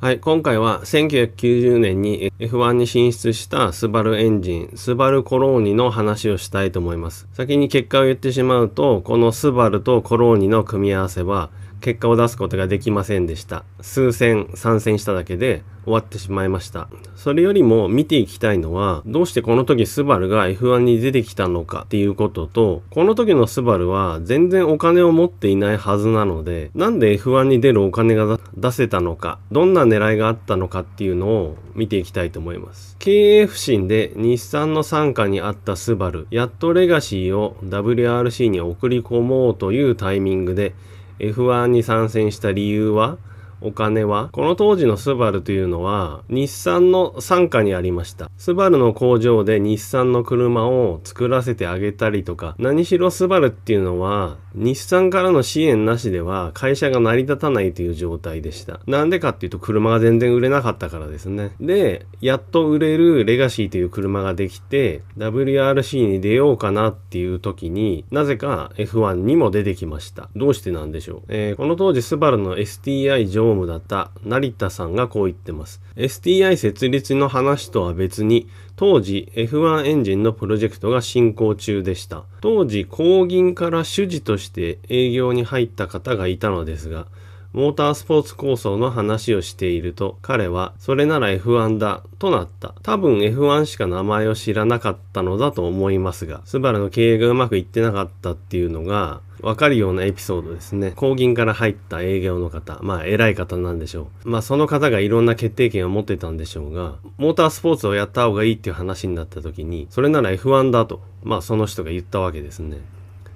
はい、今回は1990年に F1 に進出したスバルエンジン、スバルコローニの話をしたいと思います。先に結果を言ってしまうと、このスバルとコローニの組み合わせは結果を出すことができませんでした。数戦参戦しただけで終わってしまいました。それよりも見ていきたいのは、どうしてこの時スバルが F1 に出てきたのかっていうことと、この時のスバルは全然お金を持っていないはずなので、なんで F1 に出るお金が出せたのか、どんな狙いがあったのかっていうのを見ていきたいと思います。経営不振で日産の傘下にあったスバル、やっとレガシーを WRC に送り込もうというタイミングでF1 に参戦した理由は、お金は、この当時のスバルというのは日産の傘下にありました。スバルの工場で日産の車を作らせてあげたりとか、何しろスバルっていうのは日産からの支援なしでは会社が成り立たないという状態でした。なんでかっていうと車が全然売れなかったからですね。で、やっと売れるレガシーという車ができて WRC に出ようかなっていう時になぜか F1 にも出てきました。どうしてなんでしょう。この当時スバルの STI 常務だった成田さんがこう言ってます。STI 設立の話とは別に当時 F1 エンジンのプロジェクトが進行中でした。当時工銀から主事として営業に入った方がいたのですが、モータースポーツ構想の話をしていると彼はそれなら F1 だとなった。多分 F1 しか名前を知らなかったのだと思いますが、スバルの経営がうまくいってなかったっていうのがわかるようなエピソードですね。工銀から入った営業の方、偉い方なんでしょう。その方がいろんな決定権を持ってたんでしょうが、モータースポーツをやった方がいいっていう話になった時に、それなら F1 だと、その人が言ったわけですね。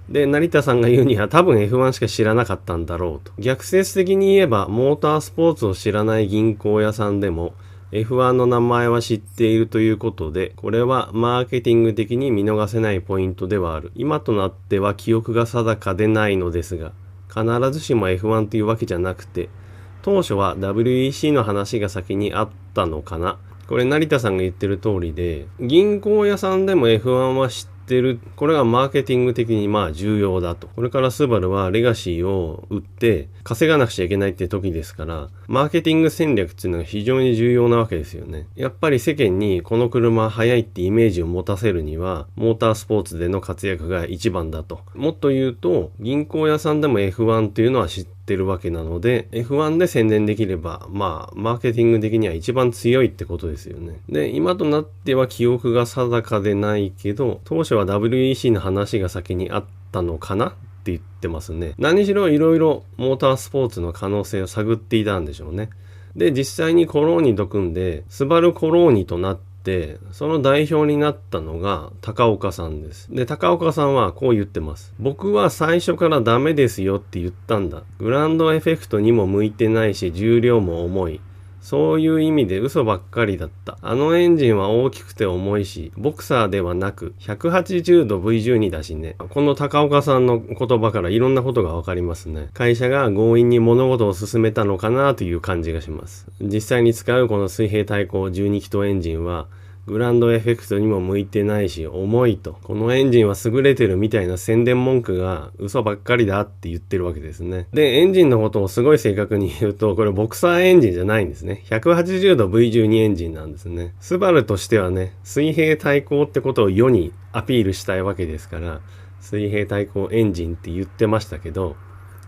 で、成田さんが言うには多分 F1 しか知らなかったんだろうと。逆説的に言えば、モータースポーツを知らない銀行屋さんでも、F1 の名前は知っているということで、これはマーケティング的に見逃せないポイントではある。今となっては記憶が定かでないのですが、必ずしも F1 というわけじゃなくて、当初は WEC の話が先にあったのかな。これ成田さんが言ってる通りで、銀行屋さんでも F1 は知ってる。これがマーケティング的に重要だと。これからスバルはレガシーを売って稼がなくちゃいけないって時ですから、マーケティング戦略っていうのが非常に重要なわけですよね。やっぱり世間にこの車速いってイメージを持たせるには、モータースポーツでの活躍が一番だと。もっと言うと、銀行屋さんでも F1 っていうのは知ってるわけなので F1 で宣伝できればマーケティング的には一番強いってことですよね。で、今となっては記憶が定かでないけど、当初は WEC の話が先にあったのかなって言ってますね。何しろいろいろモータースポーツの可能性を探っていたんでしょうね。で、実際にコローニと組んでスバルコローニとなって、その代表になったのが高岡さんです。で、高岡さんはこう言ってます。僕は最初からダメですよって言ったんだ。グランドエフェクトにも向いてないし、重量も重い。そういう意味で嘘ばっかりだった。あのエンジンは大きくて重いし、ボクサーではなく180度 V12 だしね。この高岡さんの言葉からいろんなことがわかりますね。会社が強引に物事を進めたのかなという感じがします。実際に使うこの水平対向12気筒エンジンはグランドエフェクトにも向いてないし重いと。このエンジンは優れてるみたいな宣伝文句が嘘ばっかりだって言ってるわけですね。で、エンジンのことをすごい正確に言うと、これボクサーエンジンじゃないんですね。180度 V12 エンジンなんですね。スバルとしてはね、水平対向ってことを世にアピールしたいわけですから、水平対向エンジンって言ってましたけど、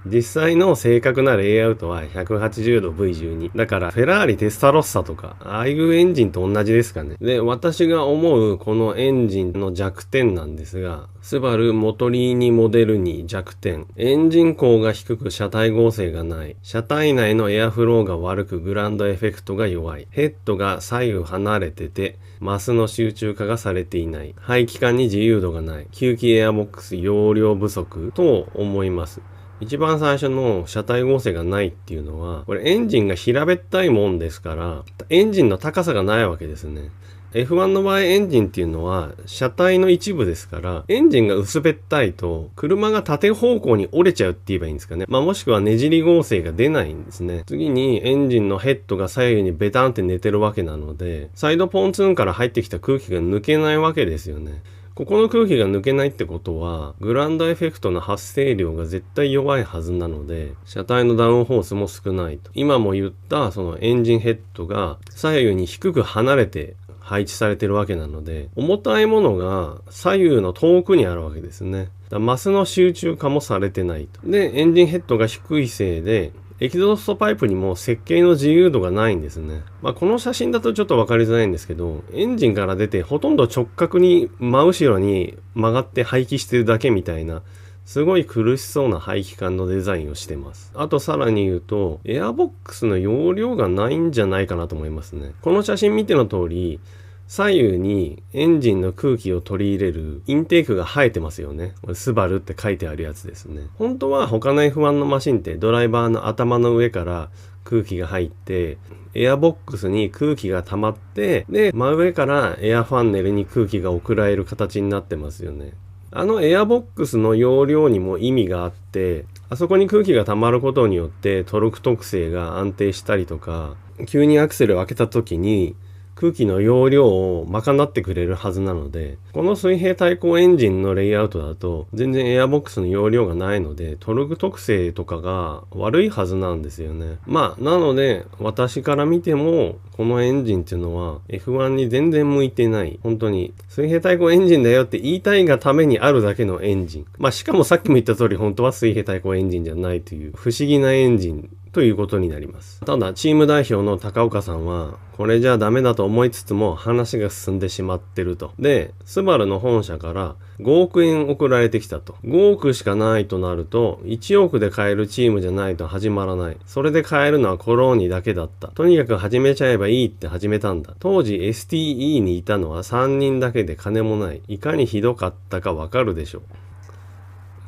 実際の正確なレイアウトは180度 V12。だから、フェラーリテスタロッサとか、ああいうエンジンと同じですかね。で、私が思うこのエンジンの弱点なんですが、スバルモトリーニモデルに弱点。エンジン高が低く車体剛性がない。車体内のエアフローが悪くグランドエフェクトが弱い。ヘッドが左右離れてて、マスの集中化がされていない。排気管に自由度がない。吸気エアボックス容量不足と思います。一番最初の車体剛性がないっていうのは、これエンジンが平べったいもんですから、エンジンの高さがないわけですね。F1 の場合エンジンっていうのは車体の一部ですから、エンジンが薄べったいと車が縦方向に折れちゃうって言えばいいんですかね。もしくはねじり剛性が出ないんですね。次にエンジンのヘッドが左右にベタンって寝てるわけなので、サイドポンツーンから入ってきた空気が抜けないわけですよね。ここの空気が抜けないってことは、グランドエフェクトの発生量が絶対弱いはずなので、車体のダウンフォースも少ないと。今も言ったそのエンジンヘッドが左右に低く離れて配置されてるわけなので、重たいものが左右の遠くにあるわけですね。マスの集中化もされてないと。で、エンジンヘッドが低いせいで、エキゾーストパイプにも設計の自由度がないんですね。この写真だとちょっと分かりづらいんですけど、エンジンから出てほとんど直角に真後ろに曲がって排気してるだけみたいな、すごい苦しそうな排気管のデザインをしてます。あとさらに言うと、エアボックスの容量がないんじゃないかなと思いますね。この写真見ての通り、左右にエンジンの空気を取り入れるインテークが生えてますよね。これスバルって書いてあるやつですね。本当は他の F1 のマシンってドライバーの頭の上から空気が入って、エアボックスに空気が溜まって、で、真上からエアファンネルに空気が送られる形になってますよね。あのエアボックスの容量にも意味があって、あそこに空気が溜まることによってトルク特性が安定したりとか、急にアクセルを開けた時に空気の容量を賄ってくれるはずなので、この水平対向エンジンのレイアウトだと全然エアボックスの容量がないので、トルク特性とかが悪いはずなんですよね。なので私から見てもこのエンジンっていうのは F1 に全然向いてない。本当に水平対向エンジンだよって言いたいがためにあるだけのエンジン。しかもさっきも言った通り本当は水平対向エンジンじゃないという不思議なエンジンということになります。ただチーム代表の高岡さんはこれじゃダメだと思いつつも話が進んでしまってると。で、スバルの本社から5億円送られてきたと。5億しかないとなると1億で買えるチームじゃないと始まらない。それで買えるのはコローニだけだった。とにかく始めちゃえばいいって始めたんだ。当時 STE にいたのは3人だけで金もない。いかにひどかったかわかるでしょう。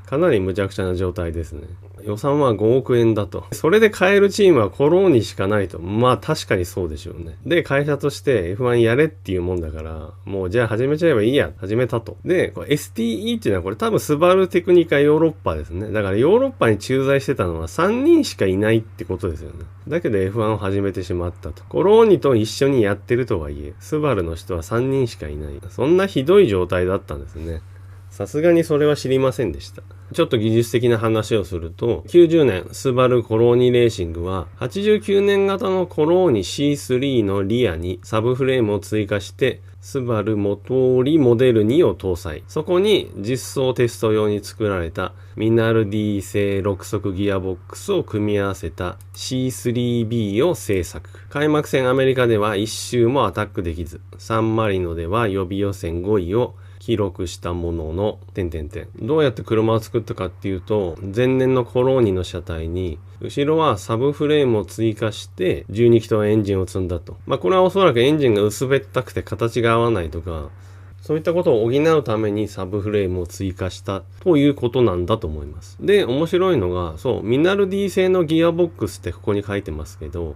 かなり無茶苦茶な状態ですね。予算は5億円だと。それで買えるチームはコローニしかないと。確かにそうでしょうね。で、会社として F1 やれっていうもんだから、もうじゃあ始めちゃえばいいや。始めたと。で、STE っていうのはこれ多分スバルテクニカヨーロッパですね。だからヨーロッパに駐在してたのは3人しかいないってことですよね。だけど F1 を始めてしまったと。コローニと一緒にやってるとはいえ、スバルの人は3人しかいない。そんなひどい状態だったんですね。さすがにそれは知りませんでした。ちょっと技術的な話をすると、90年スバルコローニレーシングは89年型のコローニ C3 のリアにサブフレームを追加してスバル元織モデル2を搭載。そこに実装テスト用に作られたミナル D 製6速ギアボックスを組み合わせた C3B を製作。開幕戦アメリカでは1周もアタックできず、サンマリノでは予備予選5位を記録したものの、どうやって車を作ったかっていうと、前年のコローニの車体に、後ろはサブフレームを追加して12気筒エンジンを積んだと。これはおそらくエンジンが薄べったくて形が合わないとか、そういったことを補うためにサブフレームを追加したということなんだと思います。で、面白いのが、ミナル D 製のギアボックスってここに書いてますけど、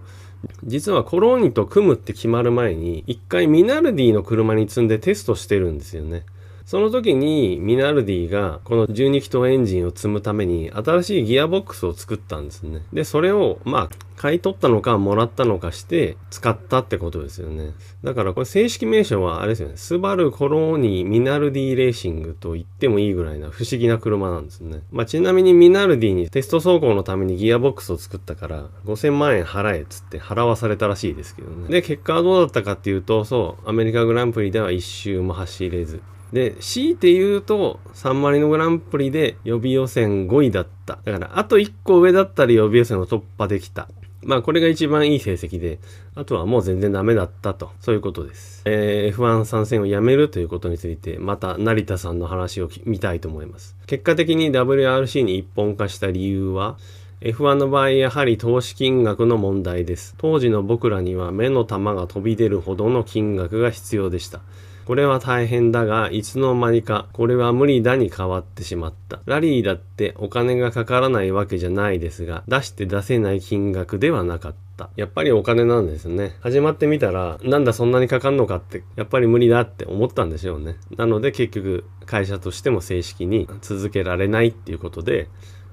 実はコローニと組むって決まる前に、一回ミナル D の車に積んでテストしてるんですよね。その時にミナルディがこの12気筒エンジンを積むために新しいギアボックスを作ったんですね。で、それを買い取ったのかもらったのかして使ったってことですよね。だからこれ正式名称はあれですよね。スバルコローニミナルディレーシングと言ってもいいぐらいな不思議な車なんですね。ちなみにミナルディにテスト走行のためにギアボックスを作ったから5000万円払えっつって払わされたらしいですけどね。で、結果はどうだったかっていうと、アメリカグランプリでは1周も走れず。で、強いて言うと、サンマリノグランプリで予備予選5位だった。だから、あと1個上だったら予備予選を突破できた。これが一番いい成績で、あとはもう全然ダメだったと。そういうことです。F1 参戦をやめるということについて、また成田さんの話を見たいと思います。結果的に WRC に一本化した理由は、F1 の場合やはり投資金額の問題です。当時の僕らには目の玉が飛び出るほどの金額が必要でした。これは大変だが、いつの間にかこれは無理だに変わってしまった。ラリーだってお金がかからないわけじゃないですが、出して出せない金額ではなかった。やっぱりお金なんですね。始まってみたら、なんだそんなにかかんのかって、やっぱり無理だって思ったんでしょうね。なので結局会社としても正式に続けられないっていうことで、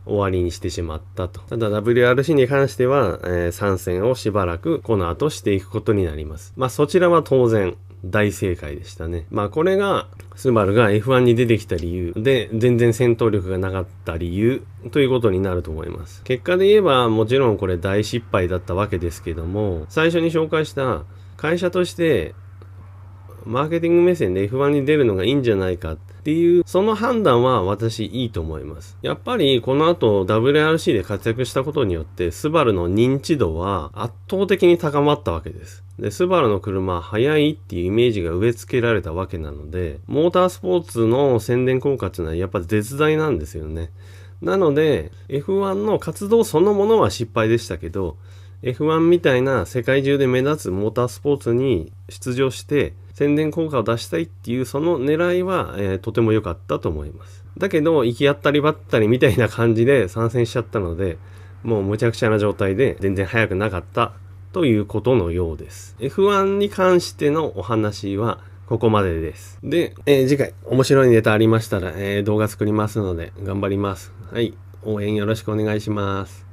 終わりにしてしまったと。ただ WRC に関しては、参戦をしばらくこの後していくことになります。そちらは当然大正解でしたね。まあこれがスバルが F1 に出てきた理由で、全然戦闘力がなかった理由ということになると思います。結果で言えばもちろんこれ大失敗だったわけですけども、最初に紹介した会社としてマーケティング目線で F1 に出るのがいいんじゃないかっていう、その判断は私いいと思います。やっぱりこの後 WRC で活躍したことによってスバルの認知度は圧倒的に高まったわけです。で、スバルの車速いっていうイメージが植え付けられたわけなので、モータースポーツの宣伝効果っていうのはやっぱ絶大なんですよね。なので F1 の活動そのものは失敗でしたけど、F1 みたいな世界中で目立つモータースポーツに出場して宣伝効果を出したいっていうその狙いは、とても良かったと思います。だけど行き当たりばったりみたいな感じで参戦しちゃったので、もうむちゃくちゃな状態で全然速くなかったということのようです。F1 に関してのお話はここまでです。で、次回面白いネタありましたら、動画作りますので頑張ります。はい、応援よろしくお願いします。